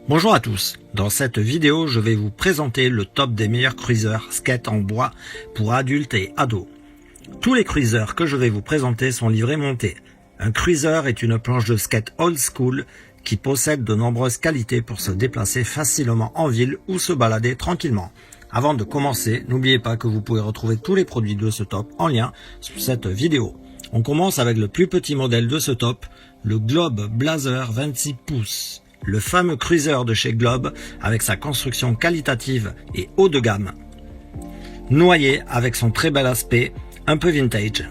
Bonjour à tous, dans cette vidéo je vais vous présenter le top des meilleurs cruisers skate en bois pour adultes et ados. Tous les cruisers que je vais vous présenter sont livrés montés. Un cruiser est une planche de skate old school qui possède de nombreuses qualités pour se déplacer facilement en ville ou se balader tranquillement. Avant de commencer, n'oubliez pas que vous pouvez retrouver tous les produits de ce top en lien sous cette vidéo. On commence avec le plus petit modèle de ce top, le Globe Blazer 26 pouces. Le fameux cruiser de chez Globe avec sa construction qualitative et haut de gamme. Noyé avec son très bel aspect, un peu vintage.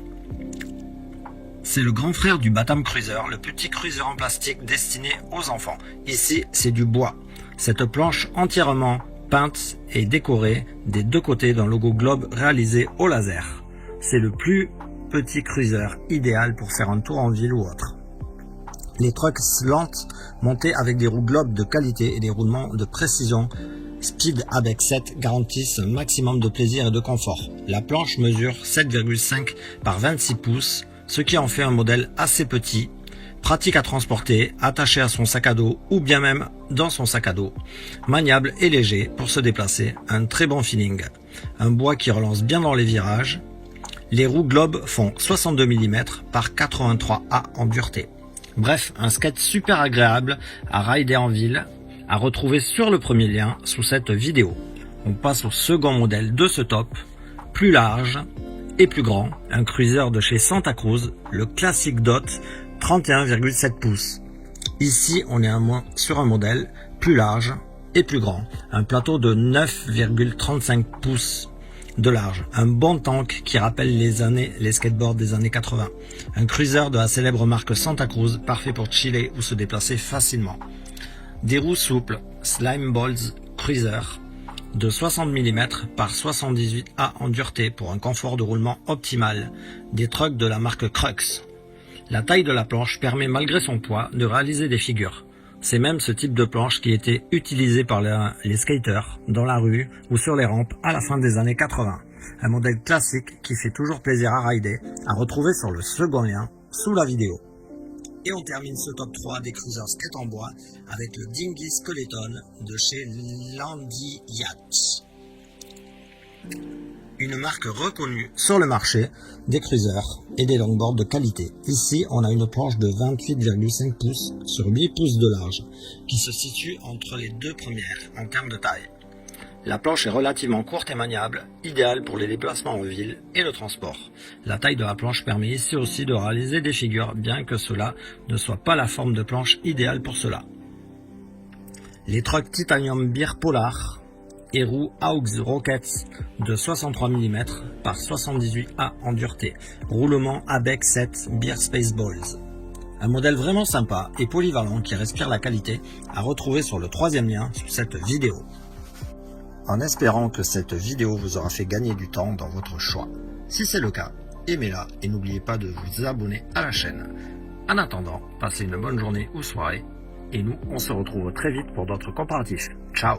C'est le grand frère du Batam Cruiser, le petit cruiser en plastique destiné aux enfants. Ici, c'est du bois. Cette planche entièrement peinte et décorée des deux côtés d'un logo Globe réalisé au laser. C'est le plus petit cruiser idéal pour faire un tour en ville ou autre. Les trucks lentes montés avec des roues Globe de qualité et des roulements de précision Speed avec 7 garantissent un maximum de plaisir et de confort. La planche mesure 7,5 par 26 pouces, ce qui en fait un modèle assez petit, pratique à transporter, attaché à son sac à dos ou bien même dans son sac à dos. Maniable et léger pour se déplacer, un très bon feeling. Un bois qui relance bien dans les virages. Les roues Globe font 62 mm par 83A en dureté. Bref, un skate super agréable à rider en ville, à retrouver sur le premier lien sous cette vidéo. On passe au second modèle de ce top, plus large et plus grand, un cruiser de chez Santa Cruz, le Classic Dot 31,7 pouces. Ici, on est sur un modèle plus large et plus grand, un plateau de 9,35 pouces de large, un bon tank qui rappelle les skateboards des années 80. Un cruiser de la célèbre marque Santa Cruz, parfait pour chiller ou se déplacer facilement. Des roues souples, Slime Balls Cruiser, de 60 mm par 78A en dureté pour un confort de roulement optimal. Des trucks de la marque Crux. La taille de la planche permet malgré son poids de réaliser des figures. C'est même ce type de planche qui était utilisé par les skaters dans la rue ou sur les rampes à la fin des années 80. Un modèle classique qui fait toujours plaisir à rider, à retrouver sur le second lien sous la vidéo. Et on termine ce top 3 des cruisers skate en bois avec le Dinghy Skeleton de chez Landy Yacht. Une marque reconnue sur le marché des cruisers et des longboards de qualité. Ici, on a une planche de 28,5 pouces sur 8 pouces de large, qui se situe entre les deux premières en termes de taille. La planche est relativement courte et maniable, idéale pour les déplacements en ville et le transport. La taille de la planche permet ici aussi de réaliser des figures, bien que cela ne soit pas la forme de planche idéale pour cela. Les trucks Titanium Beer Polar et roues Aux Rockets de 63 mm par 78A en dureté. Roulement ABEC 7 Beer Spaceballs. Un modèle vraiment sympa et polyvalent qui respire la qualité à retrouver sur le troisième lien sous cette vidéo. En espérant que cette vidéo vous aura fait gagner du temps dans votre choix. Si c'est le cas, aimez-la et n'oubliez pas de vous abonner à la chaîne. En attendant, passez une bonne journée ou soirée et nous on se retrouve très vite pour d'autres comparatifs. Ciao!